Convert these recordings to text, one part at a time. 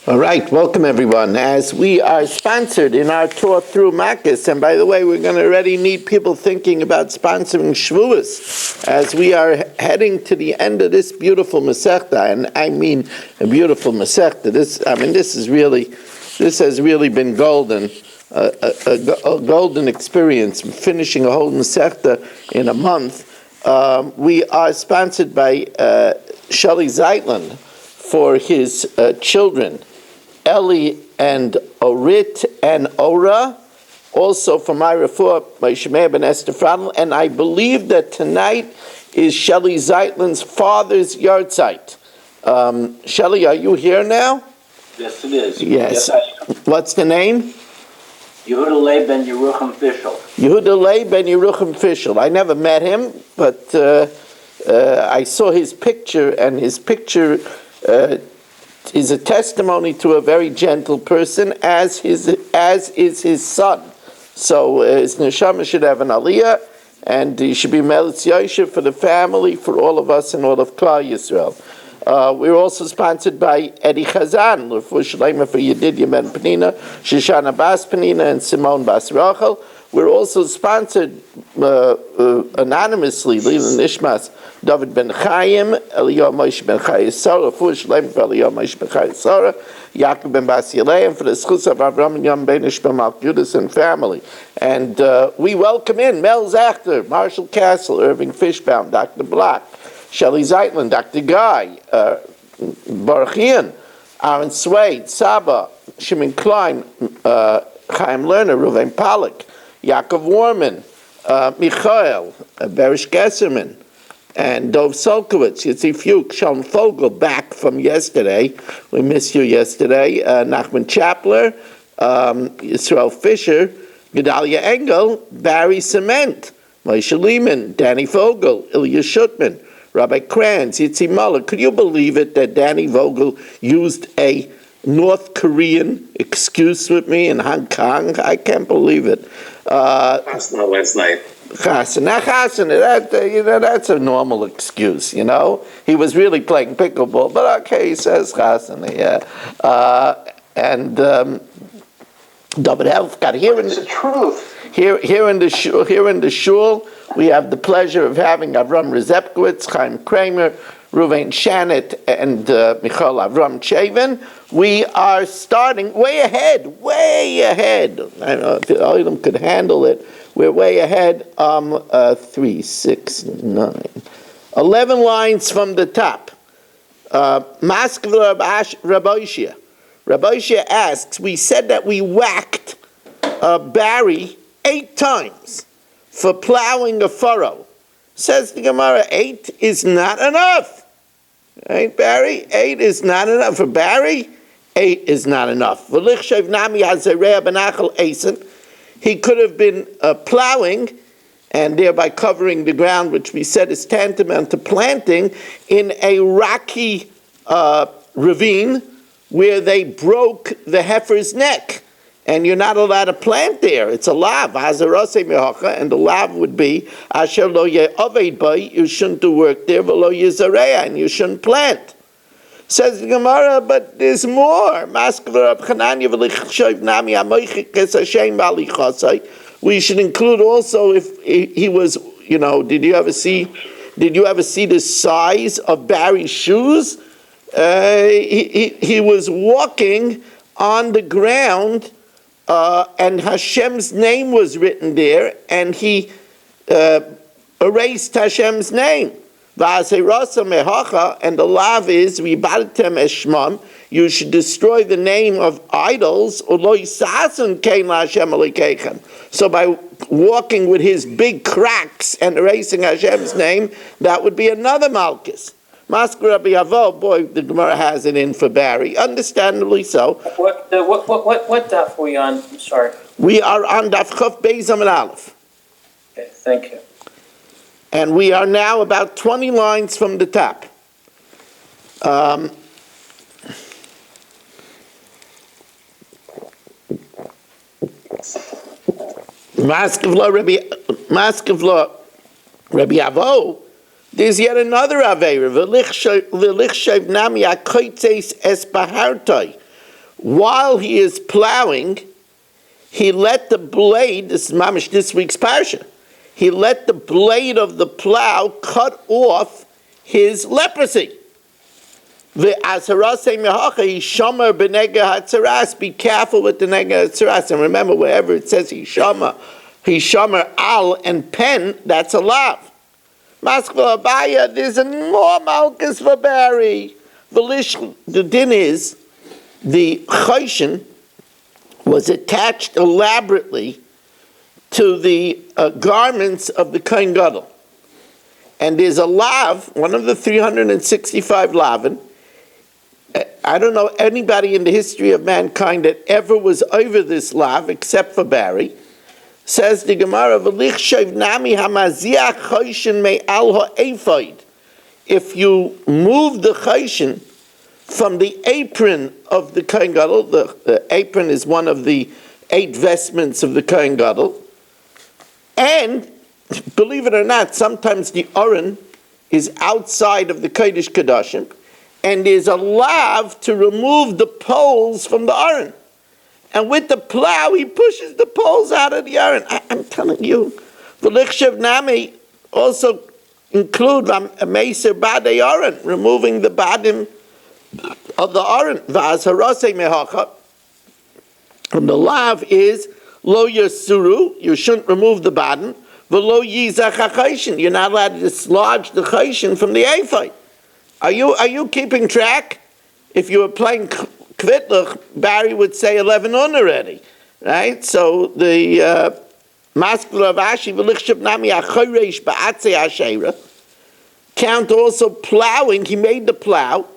All right, welcome everyone. As we are sponsored in our tour through Makos, and by the way, we're going to already need people thinking about sponsoring Shavuos, as we are heading to the end of this beautiful Masechta, and I mean a beautiful Masechta. This has really been golden, a golden experience, finishing a whole Masechta in a month. We are sponsored by Shelley Zeitland for his children, Eli and Orit and Ora, also for my refuah by Shemei ben Esther Fradl, and I believe that tonight is Shelley Zeitland's father's yahrzeit. Shelley, are you here now? Yes, it is. Yes. What's the name? Yehuda Leib ben Yerucham Fischel. Yehuda Leib ben Yerucham Fischel. I never met him, but I saw his picture, and his picture is a testimony to a very gentle person, as is his son. So his neshama should have an aliyah, and he should be melitz yoshev for the family, for all of us, and all of Klal Yisrael. We're also sponsored by Eddie Chazan, for Shleima for Yedidya ben Penina, Shoshana Bas Penina, and Simone Bas Rachel. We're also sponsored anonymously, Leland Nishmas, David ben Chaim, Eliyahu Moshe ben Chayesara, for Shleima for Eliyahu Moshe ben Chayesara, Yaakov ben Bas Yilei, and for the schus of Avram and Yom ben Ishmael Malchudis and family. And we welcome in Mel Zachter, Marshall Castle, Irving Fishbaum, Dr. Block, Shelley Zeitland, Dr. Guy, Baruch Ian, Aaron Swade, Saba, Shimon Klein, Chaim Lerner, Ruvain Pollack, Yaakov Warman, Michael, Berish Gesserman, and Dov Solkowitz, Yitzi Fuchs, Shalom Fogel, back from yesterday. We missed you yesterday. Nachman Chapler, Yisrael Fisher, Gedalia Engel, Barry Cement, Moshe Lehman, Danny Vogel, Ilya Shutman, Rabbi Kranz, Yitzi Muller. Could you believe it that Danny Vogel used a North Korean excuse with me in Hong Kong? I can't believe it. That's not last night. That's a normal excuse, you know. He was really playing pickleball, but okay, he says chasana, yeah. And David Helfgott here in the truth. Here in the shul, we have the pleasure of having Avram Rezepkowitz, Chaim Kramer, Ruvain Shanit, and Michal Avram Chavin. We are starting way ahead. I don't know if the Olam could handle it. We're way ahead. 3, 6, 9, 11 lines from the top. Maskevla Rabboishia. Rabboishia asks, we said that we whacked Barry 8 times for plowing a furrow. Says the Gemara, 8 is not enough. Right, Barry? 8 is not enough. For Barry, 8 is not enough. He could have been plowing and thereby covering the ground, which we said is tantamount to planting, in a rocky ravine where they broke the heifer's neck. And you're not allowed to plant there. It's a lav, and the lav would be, asher lo ye'aved bay, you shouldn't do work there, v'lo yizarea, and you shouldn't plant. Says the Gemara, but there's more. We should include also if he was, you know, did you ever see the size of Barry's shoes? He was walking on the ground, and Hashem's name was written there, and he erased Hashem's name. And the lav is, you should destroy the name of idols. So by walking with his big cracks and erasing Hashem's name, that would be another malchus. Masker Rabbi Avo, boy, the Gemara has it in for Barry, understandably so. What daf are we on? I'm sorry. We are on Daf Chaf Beis Amud Aleph. Okay, thank you. And we are now about 20 lines from the top. Maskevla Rabbi Avo, there's yet another Aveira. V'lichshev nami akoitzes es bahartoi. while he is plowing, he let the blade, this is mamish this week's parsha, he let the blade of the plow cut off his leprosy. Be careful with the nega hatzaras. And remember, wherever it says hishamar al and pen, that's a lav. Maskva Abaya, there's a more malchus for Barry. The din is, the chayshin was attached elaborately to the garments of the Kohen Gadol. And there's a lav, one of the 365 lavin. I don't know anybody in the history of mankind that ever was over this lav, except for Barry. Says the Gemara, if you move the chayshin from the apron of the Kohen Gadol, the apron is one of the 8 vestments of the Kohen Gadol, and believe it or not, sometimes the Aron is outside of the Kodesh Kodashim, and there's a lav to remove the poles from the Aron. And with the plow, he pushes the poles out of the Aron. I'm telling you, the Lichshav Nami also include a Meiser Badei Aron, removing the badim of the Aron. Vaz Harase Mehacha. And the lav is Lo Yasuru, you shouldn't remove the badim. V'lo Yizach HaChayshin, you're not allowed to dislodge the chayshin from the ephod. Are you keeping track? If you were playing Kvitluch, Barry would say 11 on already, right? So the Maskvul of Ashi v'lichshav nami achoreish ba'atzei asheira count also plowing. He made the plow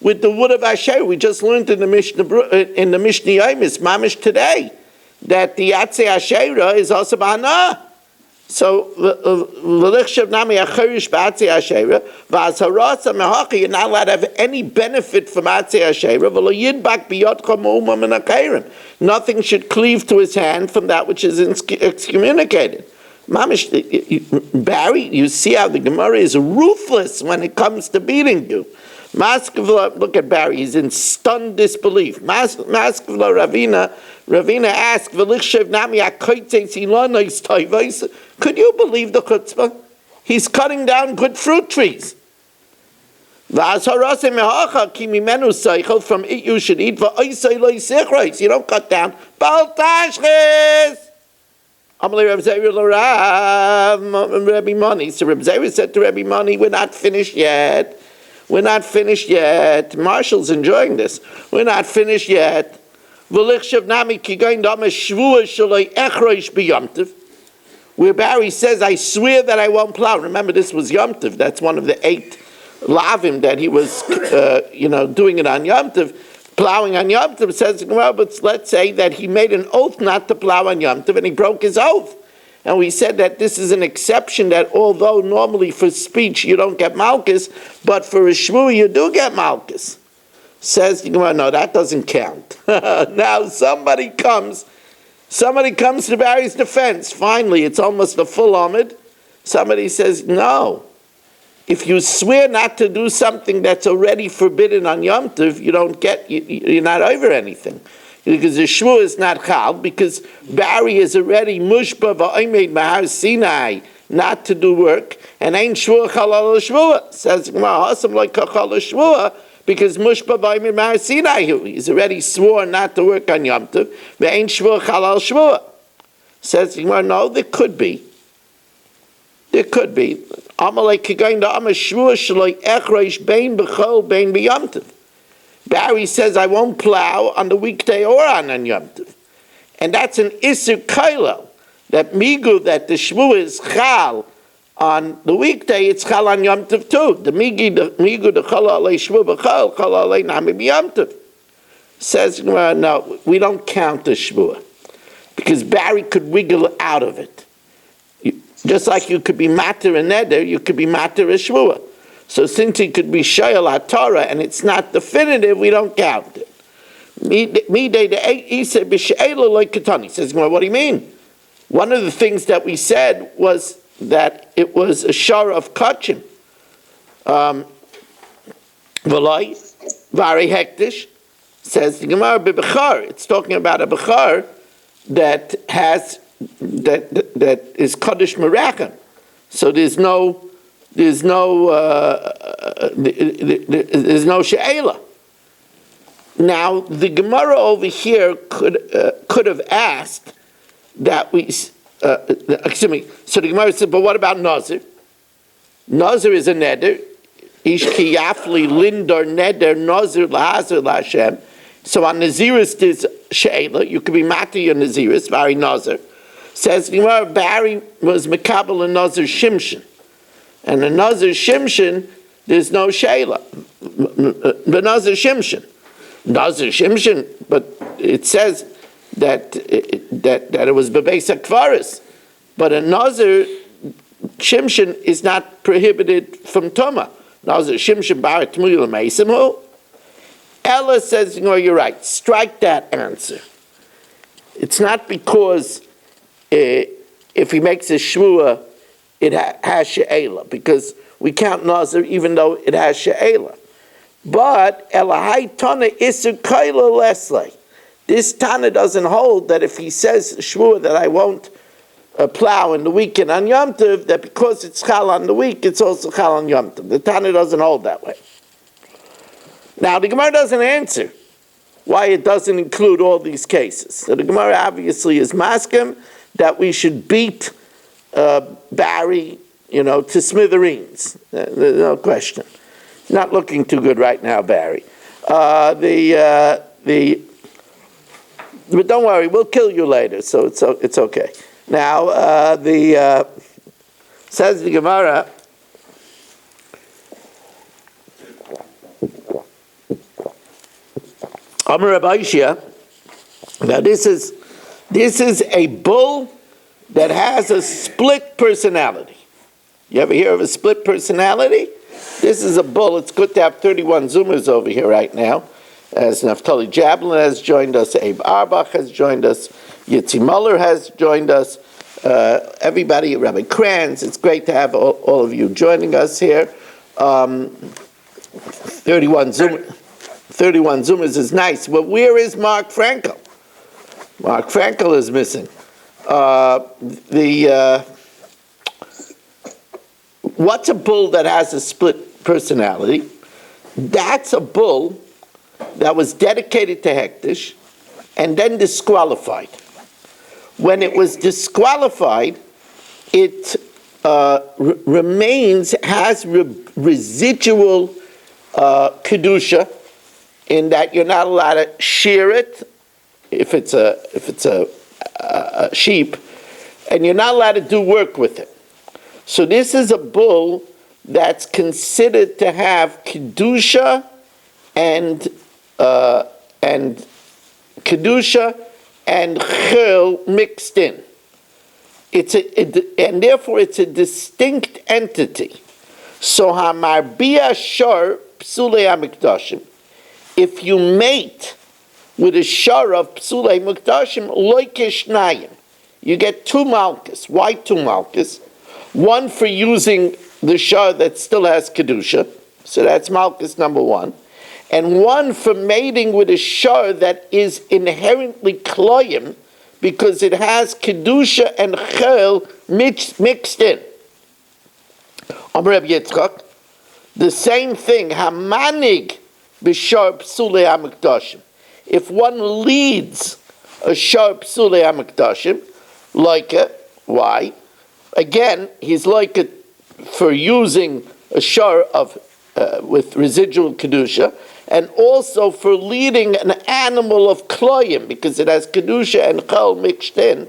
with the wood of Asher. We just learned in the Mishnah Yomis, Mamish today, that the Atzei Asherah is also b'hana. So v'lichshav nami achoreish ba'atzei asheira v'azharasa mehacha. You're not allowed to have any benefit from Atzei Asherah. V'lo yidbak biyotcha me'uma min ha'keirim. Nothing should cleave to his hand from that which is excommunicated. Mamish, Barry, you see how the Gemara is ruthless when it comes to beating you. Look at Barry, he's in stunned disbelief. Maskevla Ravina asked, could you believe the chutzpah? He's cutting down good fruit trees. From it you should eat. You don't cut down. Rabbi Mani. So Rabbi Zera said to Rabbi Mani, we're not finished yet. We're not finished yet. Marshall's enjoying this. We're not finished yet. Where Barry says, I swear that I won't plow. Remember, this was Yom Tov. That's one of the 8 lavim that he was, doing it on Yom Tov. Plowing on Yom Tov says, well, but let's say that he made an oath not to plow on Yom Tov and he broke his oath. And we said that this is an exception, that although normally for speech you don't get malchus, but for a shvu you do get malchus. Says the Gemara, no, that doesn't count. Now somebody comes to Barry's defense. Finally, it's almost a full Amid. Somebody says, no. If you swear not to do something that's already forbidden on Yom Tov, you're not over anything. Because the shvu is not chal, because Barry is already mushba va'omed mahar Sinai, not to do work, and ain't shvu chalal shvua. Says Gemara, hasam like chal shvua, because mushba va'omed mahar Sinai, he's already sworn not to work on Yom Tov, but ain't shvu chalal shvua. Says Gemara, no, there could be. Amalek kigayin da amar shvua shaloi echreish bein b'chol bein b'Yom Tov. Barry says, I won't plow on the weekday or on Yom Tov. And that's an Isser Kailo. That migu, that the shvu is chal on the weekday, it's chal on Yom Tov too. The migu, the chal alei shvu b'chal, chal alei nami b'Yom Tov. Says, no, we don't count the shvu. Because Barry could wiggle out of it. Just like you could be matter a neder, you could be matter a shvuah. So since it could be shayal HaTorah and it's not definitive, we don't count it. He says, what do you mean? One of the things that we said was that it was a shara of kachim. V'loi, vari hektish, Says the Gemara, b'bechar. It's talking about a bechar that is Kaddish Merachim. So there's no she'ela. Now the Gemara over here could have asked that we. Excuse me. So the Gemara said, but what about Nazir? Nazir is a neder. Ish ki yafli lindor neder Nazir lahazir laHashem. So on Naziris there's she'ela. You could be mati your Naziris, very Nazir. Says the Gemara, Barry was mekabel a Nazir Shimshon. And a Nazir Shimshon, there's no she'ela. The Nazir Shimshon. Nazir Shimshon, but it says that it was bebeis hakvaris, but a Nazir Shimshon is not prohibited from Toma. Nazir Shimshon bar Tmuyel Meisimhu. Ella says, you're right. Strike that answer. It's not because if he makes a shvua, it has she'ela, because we count Nazir even though it has she'ela. But Elahai Tana Isur Kaila Leslie. This Tana doesn't hold that if he says shvua that I won't plow in the weekend on Yom Tov, that because it's chal on the week, it's also chal on Yom Tov. The Tana doesn't hold that way. Now the Gemara doesn't answer why it doesn't include all these cases. So the Gemara obviously is maskim that we should beat Barry, to smithereens. There's no question. Not looking too good right now, Barry. But don't worry, we'll kill you later, so it's okay. Now, says the Gemara, Amar Abaishia. Now this is a bull that has a split personality. You ever hear of a split personality? This is a bull. It's good to have 31 Zoomers over here right now. As Naftali Jablin has joined us, Abe Arbach has joined us, Yitzi Muller has joined us, everybody, Rabbi Kranz. It's great to have all of you joining us here. 31 Zoomers is nice. But where is Mark Frankel? Mark Frankel is missing. What's a bull that has a split personality? That's a bull that was dedicated to Hektish and then disqualified. When it was disqualified, it has residual kedusha, in that you're not allowed to shear it if it's a sheep, and you're not allowed to do work with it. So this is a bull that's considered to have kedusha and chil mixed in. And therefore it's a distinct entity. So hamarbia shor psulei hamikdashim. If you mate with a shor of psulei mikdashim loikishnayim, you get 2 malchus. Why 2 malchus? One for using the shor that still has kedusha, so that's malchus number 1, and one for mating with a shor that is inherently kloyim because it has kedusha and chel mixed in. Amar Reb Yitzchak, the same thing. Hamanig b'shor psulei hamikdashim. If one leads a shor psulei hamikdashim, like it, why? Again, he's like it for using a shor of with residual kedusha, and also for leading an animal of kloyim because it has kedusha and chol mixed in.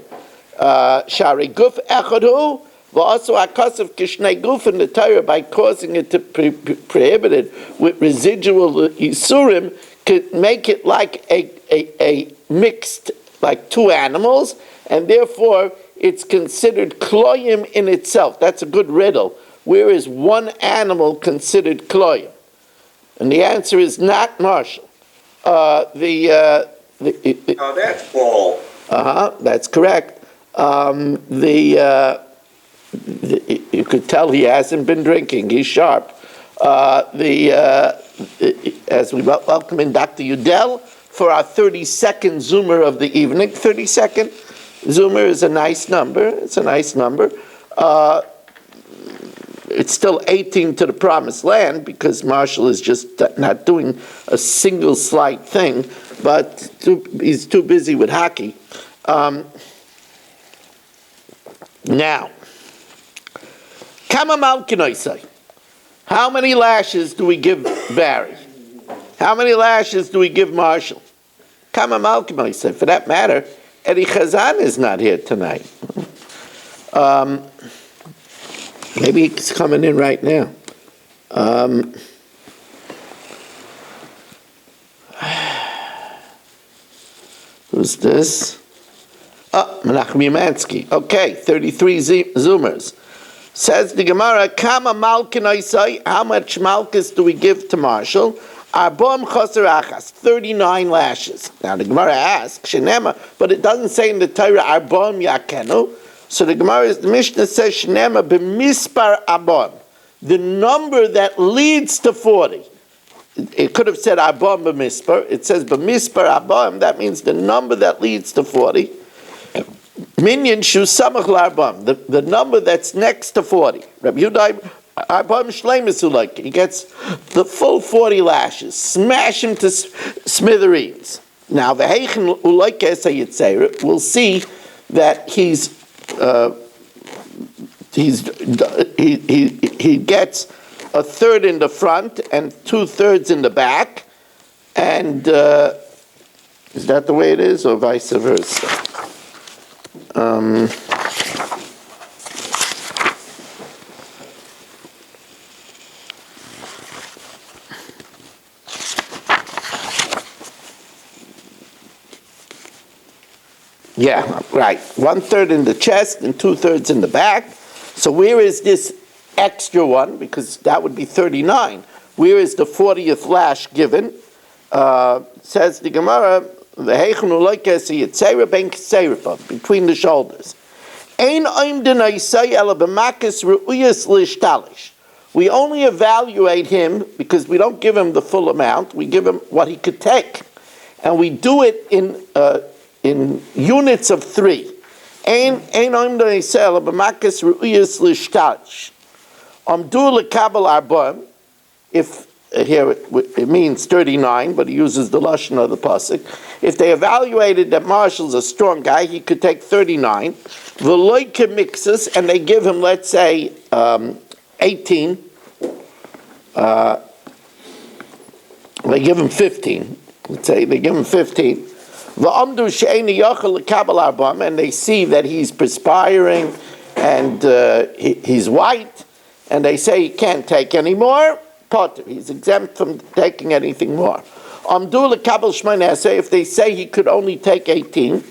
Shari guf echadu v'asu akasav kishnei guf in the Torah, by causing it to prohibited with residual isurim, could make it like a mixed, like 2 animals, and therefore it's considered kloyim in itself. That's a good riddle. Where is one animal considered kloyim? And the answer is not Marshall. Oh, that's bull. That's correct. You could tell he hasn't been drinking. He's sharp. As we welcome in Dr. Udell for our 32nd Zoomer of the evening. 32nd Zoomer is a nice number. It's a nice number. It's still 18 to the promised land because Marshall is just not doing a single slight thing, but he's too busy with hockey. Now, Kama Malkinoisai. How many lashes do we give Barry? How many lashes do we give Marshall? Kama Malkinoisai. For that matter, Eddie Chazan is not here tonight. Maybe he's coming in right now. Who's this? Oh, Menachem Umansky. Okay, 33 Zoomers. Says the Gemara, Kama Malkin Isai, how much Malchus do we give to Marshall? Arbom Choser Achas, 39 lashes. Now the Gemara asks, Shenema, but it doesn't say in the Torah, Arbom Yakenu. So the Gemara, the Mishnah says, Shenema b'mispar Arbom, the number that leads to 40. It could have said Arbom b'mispar. It says b'mispar Arbom, that means the number that leads to 40. Minyan shu samach la'arbam, the number that's next to 40. Rabbi Yudai arbam shleimus like he gets the full 40 lashes. Smash him to smithereens. Now the heichen ulayke sayitzeir, we'll see that he gets a third in the front and 2/3 in the back, and is that the way it is, or vice versa? Yeah, right. 1/3 in the chest and 2/3 in the back. So where is this extra one? Because that would be 39. Where is the 40th lash given? Says the Gemara, between the shoulders. We only evaluate him because we don't give him the full amount. We give him what he could take, and we do it in units of 3. If here it means 39, but he uses the lashon of the pasuk. If they evaluated that Marshall's a strong guy, he could take 39. Veloike mixes, and they give him, let's say, 18. They give him 15. Let's say they give him 15. V'amdu she'eni yachal lekabel arbam, and they see that he's perspiring and he's white, and they say he can't take any more. Potter, he's exempt from taking anything more. Amdu lekabel shmoneh, if they say he could only take 18,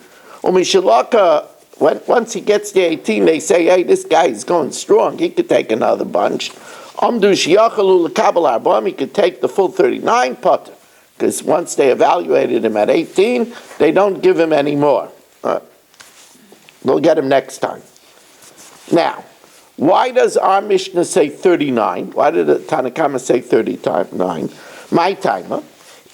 umishalaka, once he gets to 18, they say, hey, this guy is going strong, he could take another bunch. Amdu she'yachalu lekabel arbam, he could take the full 39. Potter, because once they evaluated him at 18, they don't give him any more. They'll get him next time. Now, why does our Mishnah say 39? Why did the Tanakama say 39? My timer.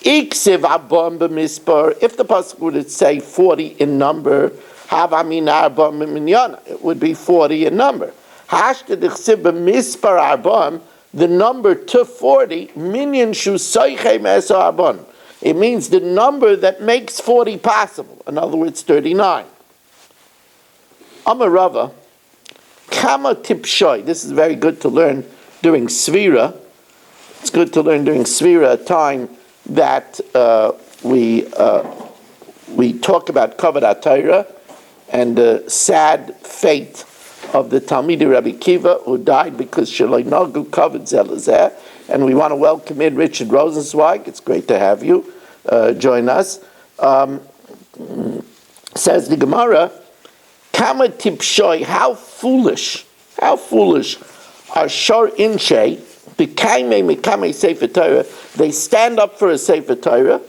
Iksiv abom b'mispar. If the pasuk would say 40 in number, havamina arbom b'minyana, it would be 40 in number. Hashta dichsiv b'mispar arbom, the number to 40, minyan shu soiche me'esa arbon. It means the number that makes 40 possible. In other words, 39. Amar Rava, Kama tipshoy. This is very good to learn during Svira. It's good to learn during Svira, a time that we talk about Kavod HaTorah and the sad fate of the Talmidei Rabbi Kiva who died because Shaloi Nagu Kavod Zelazeh. And we want to welcome in Richard Rosenzweig. It's great to have you join us. Says the Gemara, Kama tipshoy, how foolish are shor inshe, b'kaimei mikame sefer Torah, they stand up for a sefer Torah,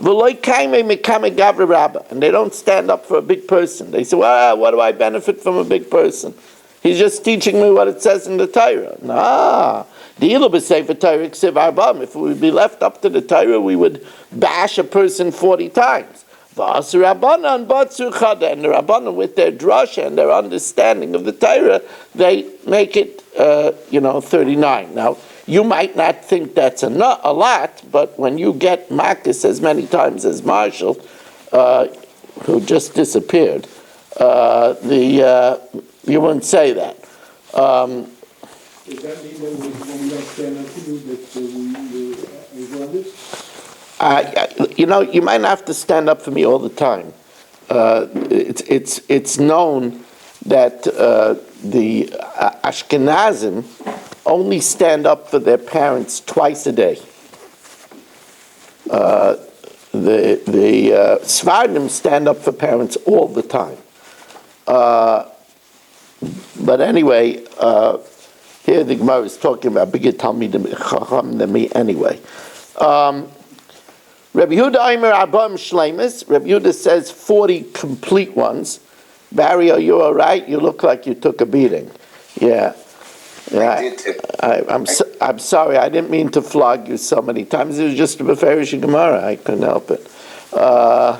v'loi kaimei mikame gavra rabba, and they don't stand up for a big person. They say, well, what do I benefit from a big person? He's just teaching me what it says in the Torah. Nah, If we would be left up to the Torah, we would bash a person 40 times. And the Rabbanan, with their drasha and their understanding of the Torah, they make it, 39. Now, you might not think that's a lot, but when you get Makos as many times as Marshall, who just disappeared, you wouldn't say that. Does that mean that when we don't stand up to you that we You might not have to stand up for me all the time. It's known that the Ashkenazim only stand up for their parents twice a day. The Sephardim stand up for parents all the time. But anyway, here the Gemara is talking about bigger Talmidim Chacham than me anyway. Rabbi Yehuda Aimer Abam Shleimus. Rabbi Yehuda says 40 complete ones. Barry, are you all right? You look like you took a beating. Yeah. I did too. I'm sorry. I didn't mean to flog you so many times. It was just a Beferish Gemara. I couldn't help it. I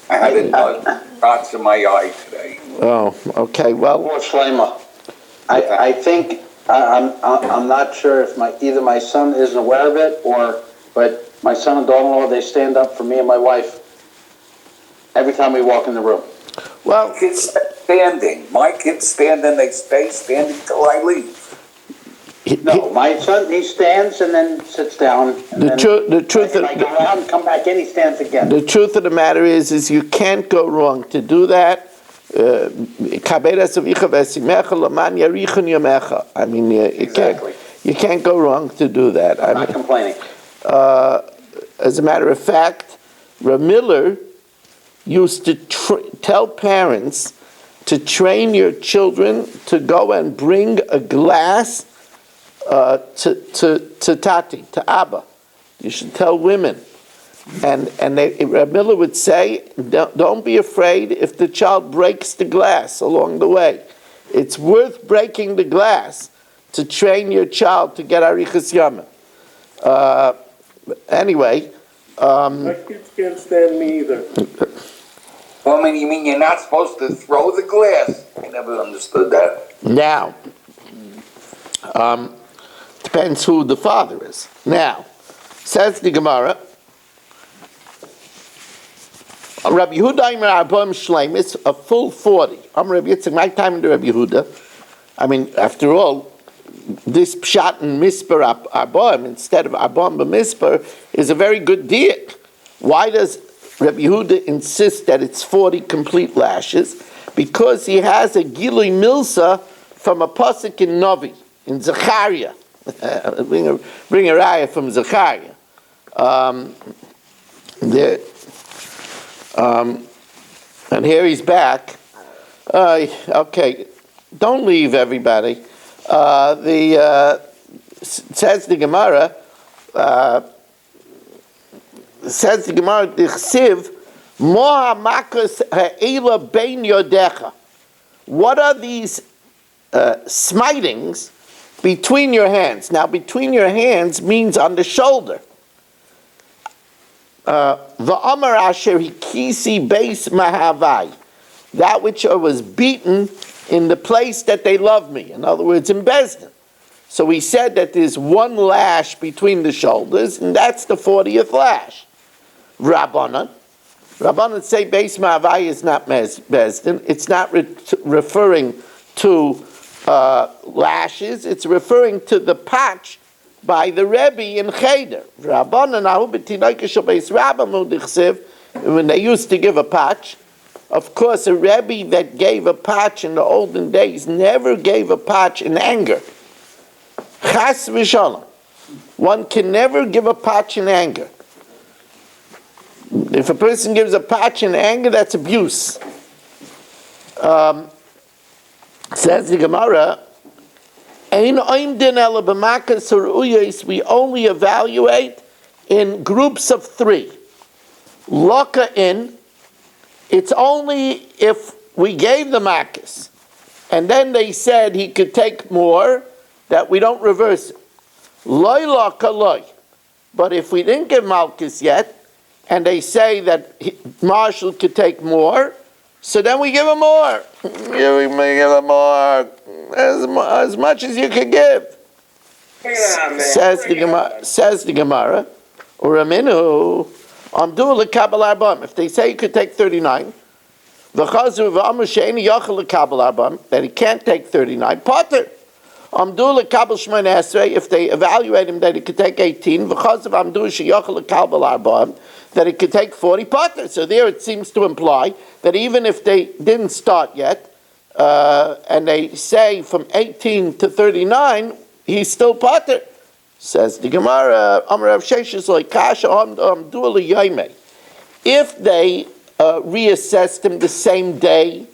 had dots in my eye today. Oh, okay. Well, Poor Shleima. I think I'm not sure if either my son isn't aware of it but my son and daughter-in-law, they stand up for me and my wife every time we walk in the room. well, Kids standing. My kids stand and they stay standing till I leave. No, my son, he stands and then sits down. And The truth and I go out and come back in, he stands again. The truth of the matter is you can't go wrong to do that. I mean, Exactly. you can't go wrong to do that. I'm not complaining. As a matter of fact, Ramiller used to tell parents to train your children to go and bring a glass to Tati, to Abba. You should tell women. And Miller would say, don't be afraid if the child breaks the glass along the way. It's worth breaking the glass to train your child to get Arichas Yama. Anyway. My kids can't stand me either. Well, you mean you're not supposed to throw the glass? I never understood that. Now, depends who the father is. Now, says the Gemara, Rabbi Yehuda Imer Arbam Shleimis, a full 40. I'm Rabbi Yitzchak, my time into Rabbi Yehuda. I mean, after all, this pshat and misper Arbam instead of Arbam b'misper is a very good deal. Why does Rabbi Yehuda insist that it's 40 complete lashes? Because he has a Gilui Milsa from a pasuk in Novi, in Zechariah. bring a raya from Zechariah. And here he's back. Okay, don't leave, everybody. Says the Gemara. Dichsiv Moha Makos Ha'ela Bein Yodecha. What are these smitings between your hands? Now, between your hands means on the shoulder. V'amar asher hikisi beis mahavai, that which was beaten in the place that they love me. In other words, in Bezdin. So we said that there's one lash between the shoulders, and that's the 40th lash. Rabbanan say beis mahavai is not Bezdin. It's not referring to lashes. It's referring to the patch by the Rebbe in Cheder. When they used to give a patch, of course, a Rebbe that gave a patch in the olden days never gave a patch in anger. Chas v'shalom. One can never give a patch in anger. If a person gives a patch in anger, that's abuse. Says the Gemara, we only evaluate in groups of 3. Loka in, it's only if we gave the Makos, and then they said he could take more, that we don't reverse it. Loy la kaloi. But if we didn't give Malkus yet, and they say that Marshall could take more, so then we give him more. We give him more, as much as you could give. Says the Gemara, or Aminu, Amdu lekabel arbam. If they say you could take 39, v'chazu v'amru she'eni yachal lekabel arbam, that he can't take 39, potter. Amdu lekabel shmona esrei. If they evaluate him that he could take 18, v'chazu v'amdu she'yachal lekabel arbam, that he could take 40, potter. So there it seems to imply that even if they didn't start yet, and they say from 18 to 39, he's still potter. Says the Gemara, Amar Rav Sheshes like Kasha Amdu Yaimei. If they reassessed him the same day,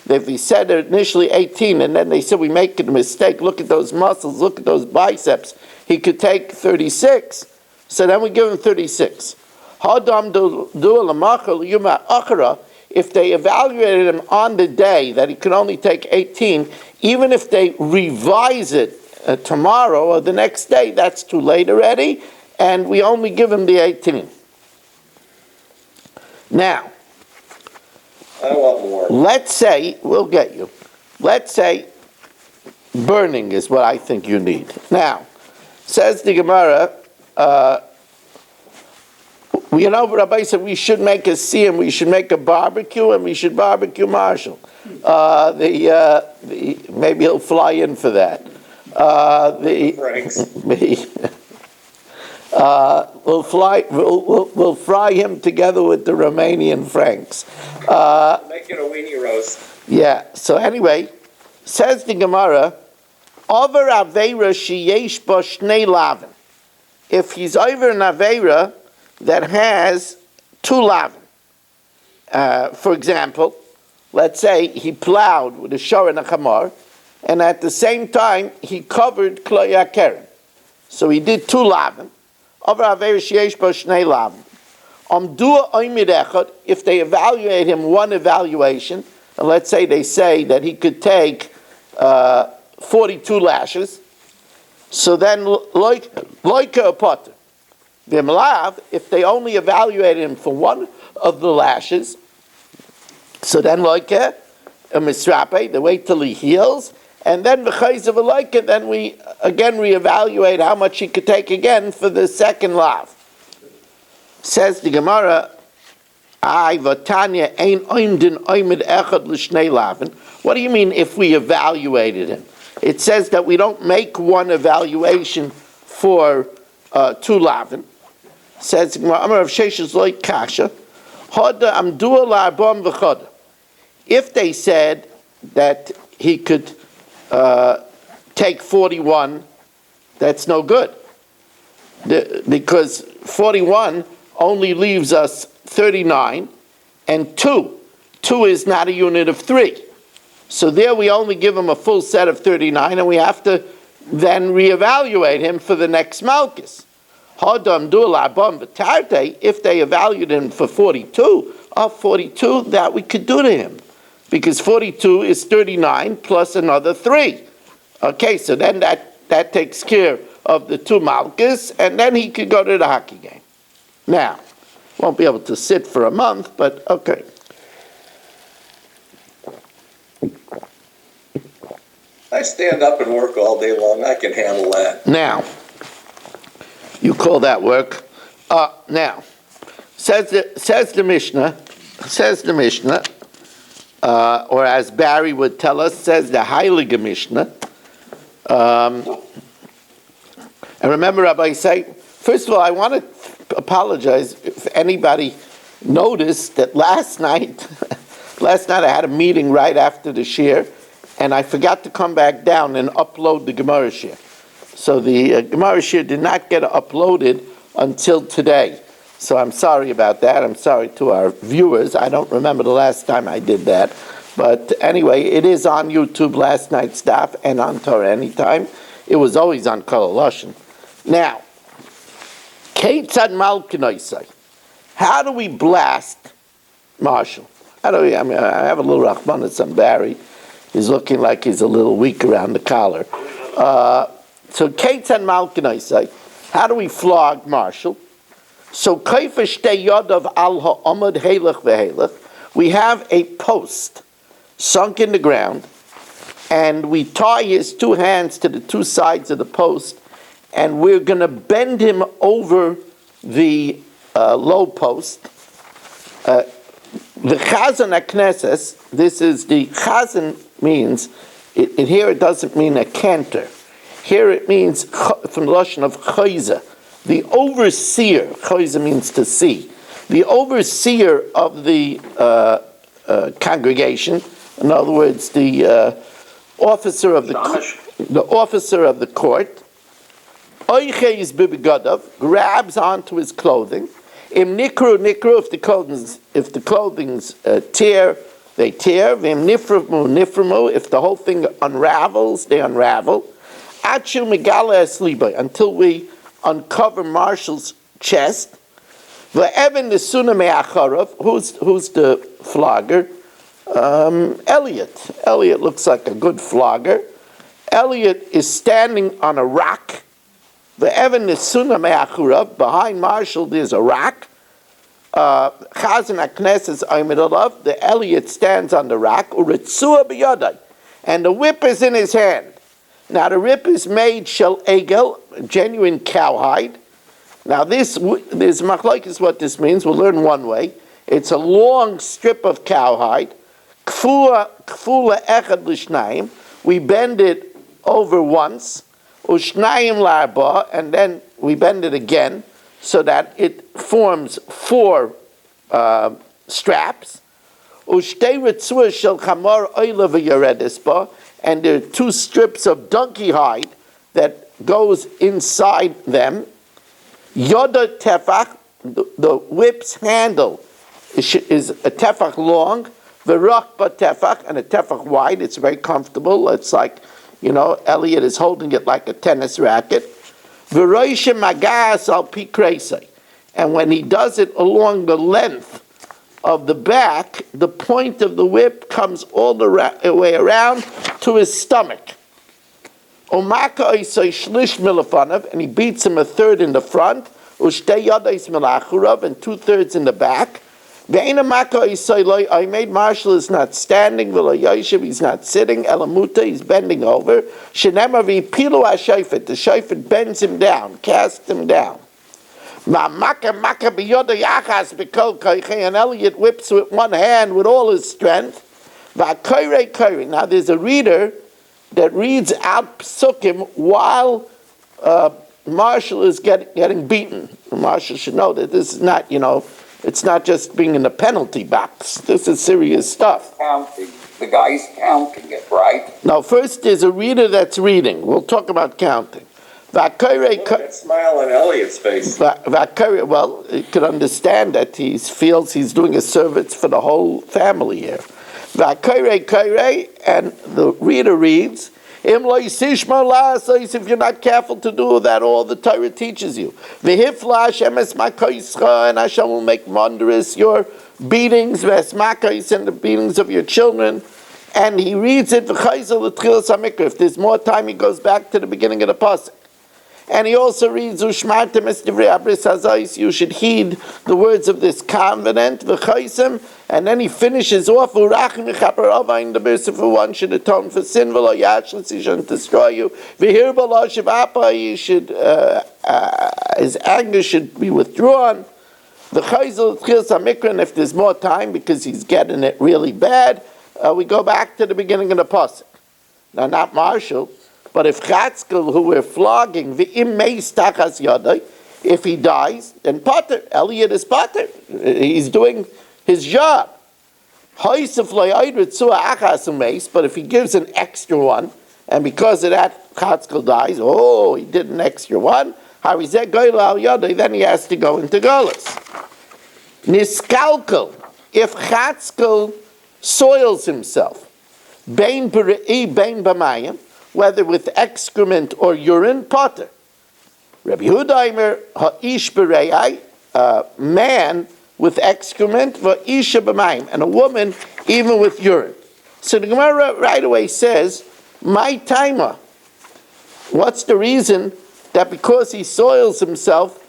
if he said initially 18 and then they said we make a mistake, look at those muscles, look at those biceps, he could take 36, so then we give him 36. If they evaluated him on the day that he could only take 18, even if they revise it tomorrow or the next day, that's too late already, and we only give him the 18. Now, I want more. let's say, we'll get you, let's say burning is what I think you need. Now, says the Gemara, Rabbi said we should make a siyum, we should make a barbecue, and we should barbecue Marshall. Maybe he'll fly in for that. We'll fry him together with the Romanian Franks. Make it a weenie roast. Yeah. So anyway, says the Gemara, over aveira sheyesh bo shnei lavin. If he's over an aveira that has 2 lavin. For example, let's say he plowed with a shor and a chamor, and at the same time he covered kloi hakeren. So he did 2 lavin. Over aveira sheyesh bo shnei lavin. Amdu oimid echad. If they evaluate him one evaluation, and let's say they say that he could take 42 lashes, so then loika a potter. V'mlav, if they only evaluate him for one of the lashes, so then loika a misrape, they wait till he heals, and then v'chayz of a loika, then we again reevaluate how much he could take again for the second lav. Says the Gemara, what do you mean if we evaluated him? It says that we don't make one evaluation for 2 lavin. Says if they said that he could take 41, that's no good. Because 41 only leaves us 39, and 2. 2 is not a unit of 3. So there we only give him a full set of 39, and we have to then reevaluate him for the next Malkus. If they evaluated him for 42, 42, that we could do to him. Because 42 is 39 plus another 3. Okay, so then that takes care of the 2 Malkus, and then he could go to the hockey game. Now, won't be able to sit for a month, but okay. I stand up and work all day long. I can handle that. Now, you call that work? Now, says the Mishnah, or as Barry would tell us, says the Heilige Mishnah. And remember, Rabbi say, first of all, I want to apologize if anybody noticed that last night I had a meeting right after the shir, and I forgot to come back down and upload the Gemara shir. So the Gemara shir did not get uploaded until today. So I'm sorry about that. I'm sorry to our viewers. I don't remember the last time I did that. But anyway, it is on YouTube, last night's daf, and on Torah Anytime. It was always on Kol Lashon. Now, Keitzad Malkinoisai. How do we blast Marshall? I have a little Rachmanis on Barry. He's looking like he's a little weak around the collar. So Kates and Malkin, say, how do we flog Marshall? So Kaifish de Yadav al ha'amad helach vehelach. We have a post sunk in the ground, and we tie his two hands to the two sides of the post, and we're going to bend him over the low post. The Chazan HaKnesses, this is the Chazan means, here it doesn't mean a cantor. Here it means from the Lashon of Chayza, the overseer. Chayza means to see. The overseer of the congregation, in other words, the officer of the court, Oiches bibigadav, grabs onto his clothing. Im nikru, if the clothing's tear, they tear. Vim niframu, if the whole thing unravels, they unravel. Achu megala esliba, until we uncover Marshall's chest. Ve'evan nesuna me'acharav, who's the flogger? Elliot. Elliot looks like a good flogger. Elliot is standing on a rock. Ve'evan nesuna me'acharav, behind Marshall there's a rock. Chazan HaKnesses Omed Alav, the Elliot stands on the rock. Uritzua b'yadai, and the whip is in his hand. Now the whip is made shel egel, genuine cowhide. Now this machlokes what this means. We'll learn one way. It's a long strip of cowhide. Kfula echad l'shnayim. We bend it over once. Ushnayim la'arba, and then we bend it again so that it forms 4 straps. Ushtei ritzua shel chamor oila v'yaredis ba. And there are 2 strips of donkey hide that goes inside them. Yoda tefach, the whip's handle is a tefach long, the rachba tefach, and a tefach wide. It's very comfortable. It's like, Elliot is holding it like a tennis racket. V'roisha magas al pi kreisei. And when he does it along the length of the back, the point of the whip comes all the way around to his stomach. Omaka isay shlish milafanav, and he beats him 1/3 in the front. Ushtei yadais milachurav, and 2/3 in the back. Ve'ena maka isay loy. I made Marshall is not standing. V'lo yoshev, he's not sitting. Elamuta, he's bending over. Shenema v'pilu ha'shayfet. The shayfet bends him down, casts him down. And Elliot whips with one hand with all his strength. Now there's a reader that reads out psukim while Marshall is getting beaten. Marshall should know that this is not, it's not just being in the penalty box. This is serious stuff. Counting. The guy's counting it, right? Now first there's a reader that's reading. We'll talk about counting. Look at that smile on Elliot's face. Well, you could understand that he feels he's doing a service for the whole family here. And the reader reads, if you're not careful to do that, all the Torah teaches you. And Hashem will make wondrous your beatings, and the beatings of your children. And he reads it, if there's more time, he goes back to the beginning of the pasuk. And he also reads, you should heed the words of this covenant, and then he finishes off, one should atone for sin, he shouldn't destroy you, his anger should be withdrawn. And if there's more time, because he's getting it really bad, we go back to the beginning of the pasuk. Now, not Marshall, but if Chatzkel, who we're flogging, if he dies, then Potter, Elliot is Potter. He's doing his job. But if he gives an extra one, and because of that Chatzkel dies, he did an extra one, then he has to go into Golas. Niskalkel, if Chatzkel soils himself, bein b're'i, bein b'mayim, whether with excrement or urine, Potter. Rabbi Yehuda ha'ish b're'ai, man with excrement, va'isha b'mayim, and a woman even with urine. So the Gemara right away says, my timer, what's the reason that because he soils himself,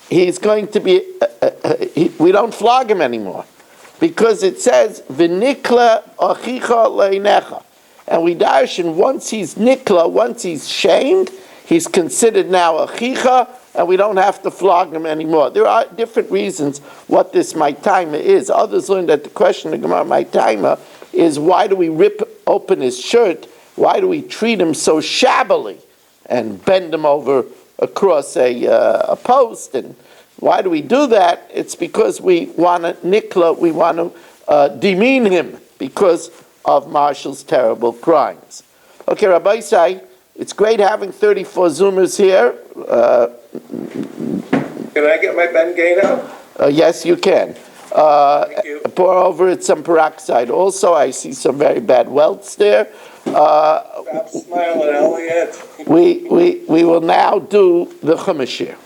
he's going to be, we don't flog him anymore? Because it says, V'nikla achicha leinecha. And we darshan, once he's nikla, once he's shamed, he's considered now achicha, and we don't have to flog him anymore. There are different reasons what this maitaima is. Others learn that the question of Gemara maitaima is, why do we rip open his shirt? Why do we treat him so shabbily and bend him over across a post? And why do we do that? It's because we want to nikla, we want to demean him because of Marshall's terrible crimes. Okay, Rabbi Isai, it's great having 34 Zoomers here. Can I get my Ben Gay now? Yes, you can. Thank you. Pour over it some peroxide. Also, I see some very bad welts there. Stop smiling, Elliot. We will now do the Chumash here.